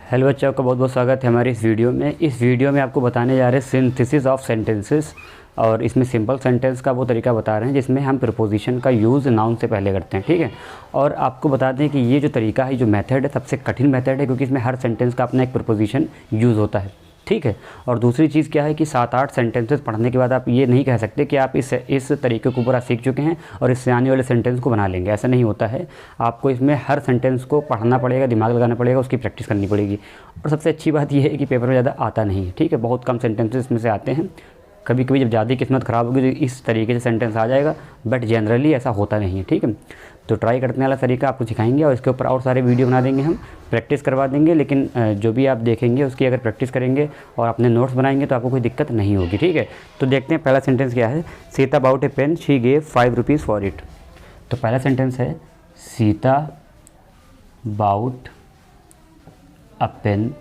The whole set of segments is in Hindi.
हेलो बच्चों का बहुत बहुत स्वागत है हमारे इस वीडियो में। इस वीडियो में आपको बताने जा रहे हैं सिंथेसिस ऑफ सेंटेंसेस, और इसमें सिंपल सेंटेंस का वो तरीका बता रहे हैं जिसमें हम प्रीपोजिशन का यूज़ नाउन से पहले करते हैं, ठीक है। और आपको बता दें कि ये जो तरीका है, जो मेथड है, सबसे कठिन मेथड है, क्योंकि इसमें हर सेंटेंस का अपना एक प्रीपोजिशन यूज़ होता है, ठीक है। और दूसरी चीज़ क्या है कि 7-8 सेंटेंसेस पढ़ने के बाद आप ये नहीं कह सकते कि आप इस तरीके को पूरा सीख चुके हैं और इससे आने वाले सेंटेंस को बना लेंगे। ऐसा नहीं होता है। आपको इसमें हर सेंटेंस को पढ़ना पड़ेगा, दिमाग लगाना पड़ेगा, उसकी प्रैक्टिस करनी पड़ेगी। और सबसे अच्छी बात यह है कि पेपर में ज़्यादा आता नहीं है, ठीक है। बहुत कम सेंटेंसेस इसमें से आते हैं। कभी कभी जब ज़्यादा किस्मत ख़राब होगी तो इस तरीके से सेंटेंस आ जाएगा, बट जनरली ऐसा होता नहीं है, ठीक है। तो ट्राई करने वाला तरीका आपको सिखाएंगे और इसके ऊपर और सारे वीडियो बना देंगे, हम प्रैक्टिस करवा देंगे। लेकिन जो भी आप देखेंगे उसकी अगर प्रैक्टिस करेंगे और अपने नोट्स बनाएंगे तो आपको कोई दिक्कत नहीं होगी, ठीक है। तो देखते हैं पहला सेंटेंस क्या है। Sita bought a pen, she gave 5 rupees for it. तो पहला सेंटेंस है Sita bought a pen,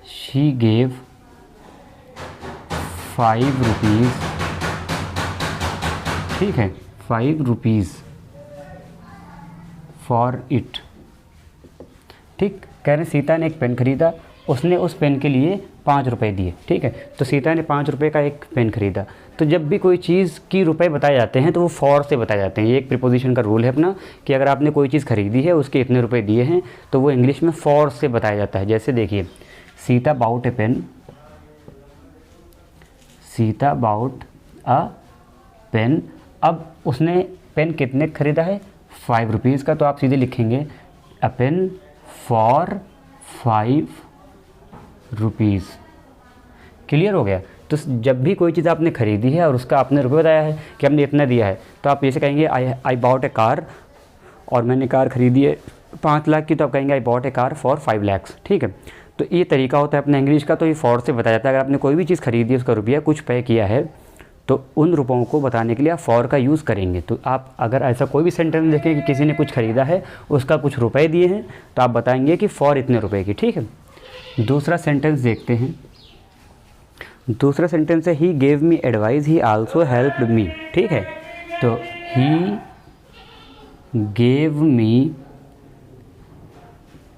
she gave 5 rupees, ठीक है, 5 रुपीज़ फॉर इट, ठीक। कह रहे सीता ने एक पेन खरीदा, उसने उस पेन के लिए 5 रुपये दिए, ठीक है। तो सीता ने 5 रुपये का एक पेन खरीदा। तो जब भी कोई चीज़ की रुपए बताए जाते हैं तो वो फॉर से बताए जाते हैं। ये एक प्रीपोजिशन का रूल है अपना कि अगर आपने कोई चीज़ खरीदी है, उसके इतने रुपए दिए हैं, तो वो इंग्लिश में फॉर से बताया जाता है। जैसे देखिए, Sita bought a pen, Sita bought a pen. अब उसने पेन कितने खरीदा है? 5 रुपीज़ का। तो आप सीधे लिखेंगे अ पेन फॉर 5 रुपीज़। क्लियर हो गया। तो जब भी कोई चीज़ आपने खरीदी है और उसका आपने रुपये बताया है कि हमने इतना दिया है, तो आप ऐसे कहेंगे आई बॉट ए कार, और मैंने कार खरीदी है 5 लाख की, तो आप कहेंगे I bought A car for 5 lakh, ठीक है। तो ये तरीका होता है अपना इंग्लिश का। तो ये फॉर से बताया जाता है। अगर आपने कोई भी चीज़ खरीदी है, उसका रुपया कुछ पे किया है, तो उन रुपयों को बताने के लिए आप फॉर का यूज़ करेंगे। तो आप अगर ऐसा कोई भी सेंटेंस देखें कि किसी ने कुछ ख़रीदा है, उसका कुछ रुपए दिए हैं, तो आप बताएंगे कि फॉर इतने रुपए की, ठीक है। दूसरा सेंटेंस देखते हैं। दूसरा सेंटेंस है he gave me advice, he also helped me, ठीक है। तो he gave me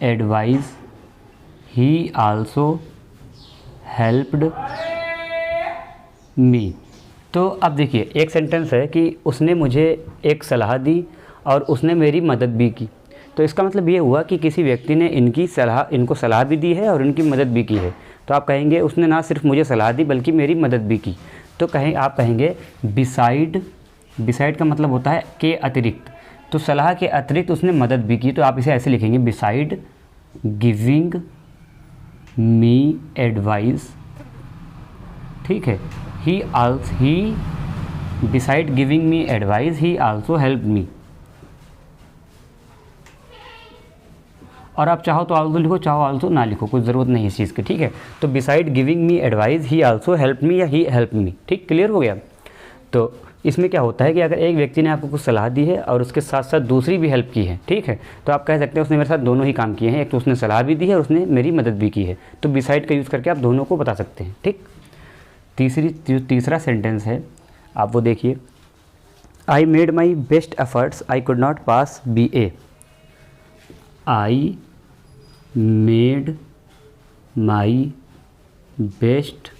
advice, he also helped me. तो अब देखिए, एक सेंटेंस है कि उसने मुझे एक सलाह दी और उसने मेरी मदद भी की। तो इसका मतलब ये हुआ कि किसी व्यक्ति ने इनको सलाह भी दी है और इनकी मदद भी की है। तो आप कहेंगे उसने ना सिर्फ मुझे सलाह दी बल्कि मेरी मदद भी की। तो आप कहेंगे बिसाइड। बिसाइड का मतलब होता है के अतिरिक्त। तो सलाह के अतिरिक्त उसने मदद भी की। तो आप इसे ऐसे लिखेंगे बिसाइड गिविंग मी एडवाइस, ठीक है, he besides giving me advice he also help me. और आप चाहो तो आल्सो लिखो, चाहो आल्सो ना लिखो, कोई ज़रूरत नहीं इस चीज़ की, ठीक है। तो beside giving me advice he also help मी, या ही हेल्प मी, ठीक। क्लियर हो गया। तो इसमें क्या होता है कि अगर एक व्यक्ति ने आपको कुछ सलाह दी है और उसके साथ साथ दूसरी भी हेल्प की है, ठीक है, तो आप कह सकते हैं उसने मेरे साथ दोनों ही काम किए हैं। एक तो उसने सलाह भी दी है और उसने मेरी मदद भी की है। तो बिसाइड का यूज़ करके आप दोनों को बता सकते हैं, ठीक। तीसरा सेंटेंस है, आप वो देखिए। I made my best efforts, I could not pass BA। I made my best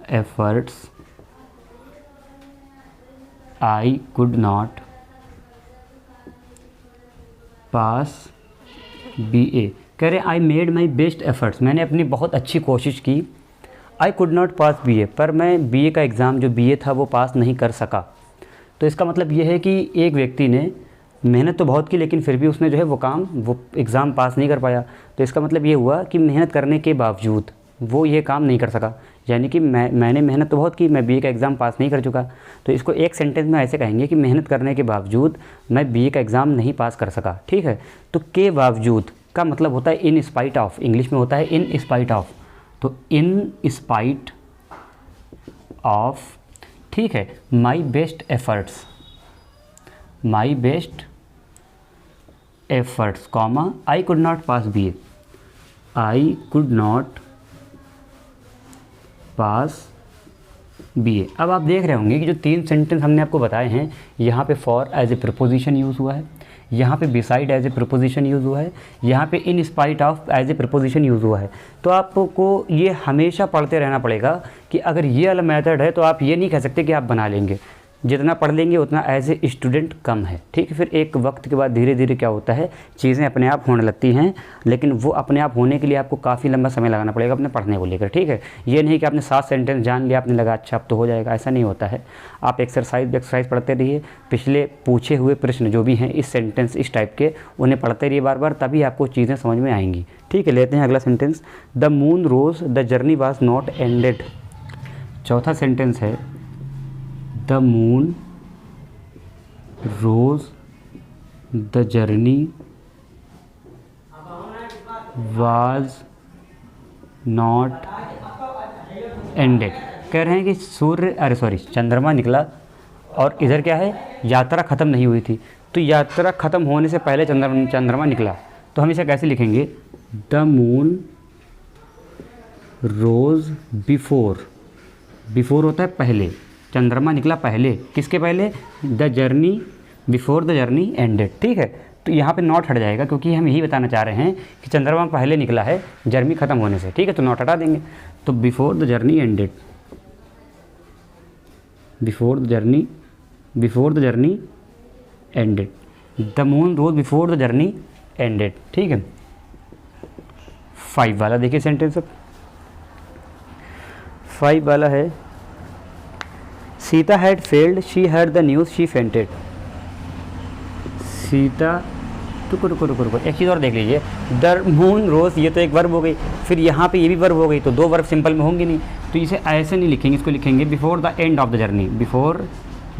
efforts, I could not pass BA। कह रहे I made my best efforts, मैंने अपनी बहुत अच्छी कोशिश की। I could not pass BA, पर मैं BA का एग्ज़ाम जो BA था वो पास नहीं कर सका। तो इसका मतलब ये है कि एक व्यक्ति ने मेहनत तो बहुत की, लेकिन फिर भी उसने जो है वो एग्ज़ाम पास नहीं कर पाया। तो इसका मतलब ये हुआ कि मेहनत करने के बावजूद वो ये काम नहीं कर सका। यानी कि मैंने मेहनत तो बहुत की, मैं BA का एग्ज़ाम पास नहीं कर चुका। तो इसको एक सेंटेंस में ऐसे कहेंगे कि मेहनत करने के बावजूद मैं BA का एग्ज़ाम नहीं पास कर सका, ठीक है। तो के बावजूद का मतलब होता है इन स्पाइट ऑफ, इंग्लिश में होता है इन स्पाइट ऑफ। तो इन स्पाइट ऑफ, ठीक है, my best efforts, my best efforts, comma, I could not pass BA, I could not pass BA। अब आप देख रहे होंगे कि जो 3 सेंटेंस हमने आपको बताए हैं, यहाँ पे for as a preposition use हुआ है, यहाँ पे beside as a preposition use हुआ है, यहाँ पे in spite of as a preposition use हुआ है। तो आपको ये हमेशा पढ़ते रहना पड़ेगा कि अगर ये वाला मेथड है तो आप ये नहीं कह सकते कि आप बना लेंगे। जितना पढ़ लेंगे उतना एज ए स्टूडेंट कम है, ठीक है। फिर एक वक्त के बाद धीरे धीरे क्या होता है, चीज़ें अपने आप होने लगती हैं, लेकिन वो अपने आप होने के लिए आपको काफ़ी लंबा समय लगाना पड़ेगा अपने पढ़ने को लेकर, ठीक है। ये नहीं कि आपने 7 सेंटेंस जान लिया, आपने लगा अच्छा अब तो हो जाएगा, ऐसा नहीं होता है। आप एक्सरसाइज पढ़ते रहिए, पिछले पूछे हुए प्रश्न जो भी हैं इस सेंटेंस इस टाइप के, उन्हें पढ़ते रहिए बार बार, तभी आपको चीज़ें समझ में आएंगी, ठीक है। लेते हैं अगला sentence, the moon rose the journey was not ended. चौथा सेंटेंस है, the moon rose the journey was not ended. कह रहे हैं कि चंद्रमा निकला और इधर क्या है, यात्रा ख़त्म नहीं हुई थी। तो यात्रा ख़त्म होने से पहले चंद्रमा निकला, तो हम इसे कैसे लिखेंगे, the moon rose before. Before होता है पहले, चंद्रमा निकला पहले, किसके पहले, the journey before the journey ended, ठीक है। तो यहाँ पे नॉट हट जाएगा क्योंकि हम यही बताना चाह रहे हैं कि चंद्रमा पहले निकला है जर्नी ख़त्म होने से, ठीक है। तो नॉट हटा देंगे, तो before the journey ended, before the journey ended, the moon rose before the journey ended, ठीक है। 5 वाला देखिए सेंटेंस, अब 5 वाला है, Sita had failed she heard the news she fainted. Sita, रुको, एक चीज़ और देख लीजिए, द मून रोज, ये तो एक वर्ब हो गई, फिर यहाँ पे ये भी वर्ब हो गई, तो 2 वर्ब सिंपल में होंगे नहीं, तो इसे ऐसे नहीं लिखेंगे, इसको लिखेंगे before the end of the journey, before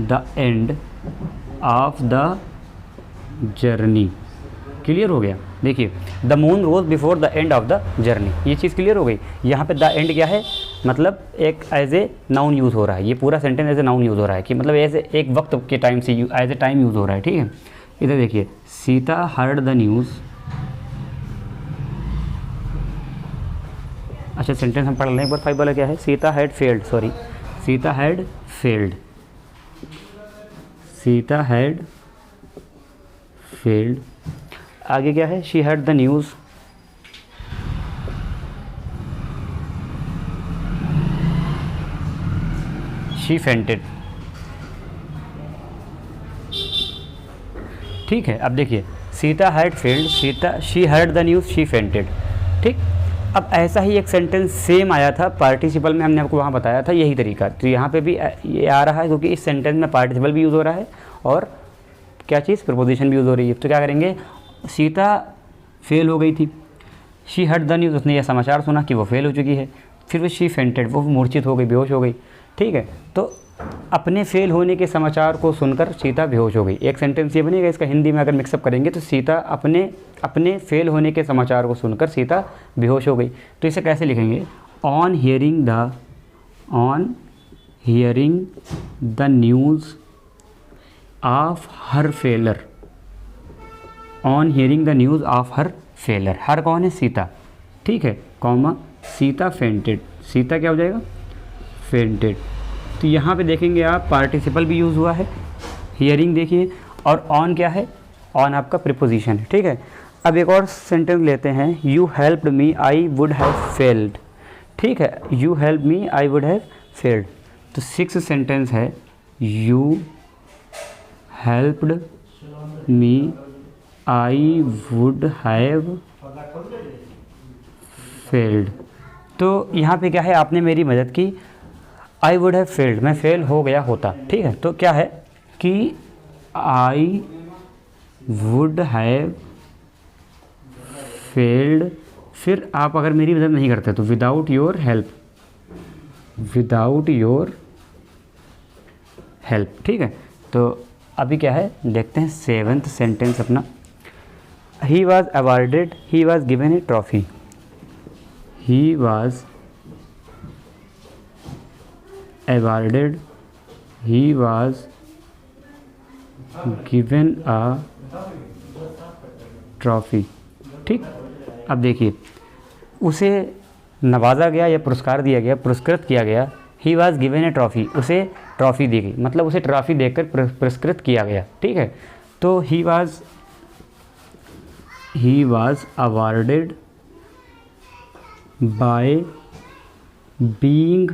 the end of the journey. Clear हो गया, देखिए the moon rose before the end of the journey, ये चीज़ क्लियर हो गई। यहाँ पे द एंड क्या है, मतलब एक एज ए नाउन यूज़ हो रहा है, ये पूरा sentence as a noun use हो रहा है कि मतलब एज एक वक्त के टाइम से एज ए टाइम यूज़ हो रहा है, ठीक है। इधर देखिए, सीता हर्ड द न्यूज़, अच्छा सेंटेंस हम पढ़ लें एक बार। 5 वाला क्या है, Sita had failed, Sita had failed, Sita had failed. आगे क्या है, she heard the news, she fainted, ठीक है। अब देखिए, Sita had failed, she heard the news she fainted, ठीक। अब ऐसा ही एक सेंटेंस सेम आया था पार्टिसिपल में, हमने आपको वहाँ बताया था यही तरीका, तो यहाँ पे भी ये आ रहा है क्योंकि इस सेंटेंस में पार्टिसिपल भी यूज़ हो रहा है और क्या चीज़, प्रपोजिशन भी यूज़ हो रही है। तो क्या करेंगे, सीता फेल हो गई थी, शी हर्ड द न्यूज़, उसने यह समाचार सुना कि वो फेल हो चुकी है, फिर वो शी फेंटेड, वो मूर्छित हो गई, बेहोश हो गई, ठीक है। तो अपने फेल होने के समाचार को सुनकर सीता बेहोश हो गई, एक सेंटेंस ये बनेगा। इसका हिंदी में अगर मिक्सअप करेंगे तो सीता अपने फेल होने के समाचार को सुनकर सीता बेहोश हो गई। तो इसे कैसे लिखेंगे, on hearing the news of her failure, on hearing the news of her failure, her कौन है, सीता, ठीक है, कॉमा सीता फेंटेड, सीता क्या हो जाएगा, फेंटेड। तो यहाँ पे देखेंगे आप पार्टिसिपल भी यूज़ हुआ है, हियरिंग देखिए, और ऑन क्या है, ऑन आपका प्रीपोजिशन है, ठीक है। अब एक और सेंटेंस लेते हैं, you helped me I would have failed, ठीक है, you help me I would have failed. तो 6 सेंटेंस है, you helped me I would have failed. तो यहाँ पे क्या है, आपने मेरी मदद की, आई वुड हैव फेल्ड, मैं फेल हो गया होता, ठीक है। तो क्या है कि आई वुड हैव फेल्ड, फिर आप अगर मेरी मदद नहीं करते तो विदाउट योर हेल्प, ठीक है। तो अभी क्या है, देखते हैं 7th सेंटेंस अपना, he was awarded he was given A trophy, he was awarded he was given a trophy, ठीक। अब देखिए, उसे नवाजा गया या पुरस्कार दिया गया, पुरस्कृत किया गया, he was given a trophy, उसे ट्रॉफ़ी दी गई, मतलब उसे ट्रॉफ़ी देकर पुरस्कृत किया गया, ठीक है। तो he was he was awarded by being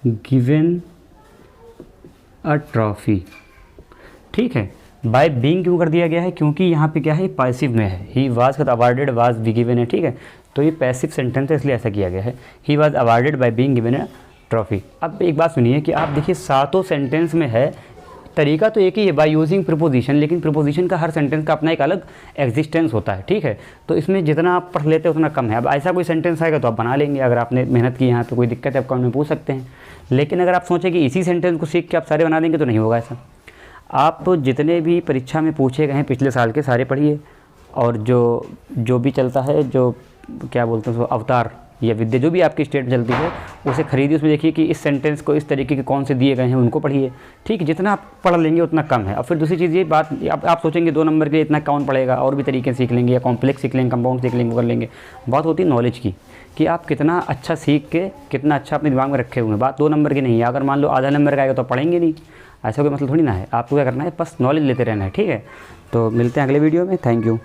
given a trophy. ठीक है, बाय बीइंग क्यों कर दिया गया है, क्योंकि यहाँ पे क्या है, पैसिव में है। ही वाज का अवार्डेड, वाज बी गिवन है। ठीक है, तो ये पैसिव सेंटेंस है, इसलिए ऐसा किया गया है। He was awarded by being given a trophy. अब एक बात सुनिए कि आप देखिए सातों सेंटेंस में है, तरीका तो एक ही है, बाय यूजिंग प्रीपोजिशन, लेकिन प्रीपोजिशन का हर सेंटेंस का अपना एक अलग एग्जिस्टेंस होता है। ठीक है, तो इसमें जितना आप पढ़ लेते हैं उतना कम है। अब ऐसा कोई सेंटेंस आएगा तो आप बना लेंगे, अगर आपने मेहनत की, यहाँ पे कोई दिक्कत है आप कमेंट में पूछ सकते हैं। लेकिन अगर आप सोचें कि इसी सेंटेंस को सीख के आप सारे बना देंगे तो नहीं होगा ऐसा। आप जितने भी परीक्षा में पूछे गए हैं पिछले साल के सारे पढ़िए, और जो भी चलता है, जो क्या बोलते हैं उसको, अवतार या विद्या जो भी आपकी स्टेट में चलती है उसे खरीदिए, उसमें देखिए कि इस सेंटेंस को इस तरीके के कौन से दिए गए हैं उनको पढ़िए। ठीक है, जितना आप पढ़ लेंगे उतना कम है। और फिर दूसरी चीज़ ये बात, आप सोचेंगे 2 नंबर के लिए इतना कौन पढ़ेगा, और भी तरीके सीख लेंगे, या कॉम्प्लेक्स सीख लेंगे, कंपाउंड सीख लेंगे, वो कर लेंगे। बात होती है नॉलेज की, कि आप कितना अच्छा सीख के कितना अच्छा अपने दिमाग में रखे हुए हैं। बात 2 नंबर की नहीं है। अगर मान लो आधा नंबर का आएगा तो पढ़ेंगे नहीं, ऐसा कोई मतलब थोड़ी ना है। आपको क्या करना है, बस नॉलेज लेते रहना है। ठीक है, तो मिलते हैं अगले वीडियो में। Thank you.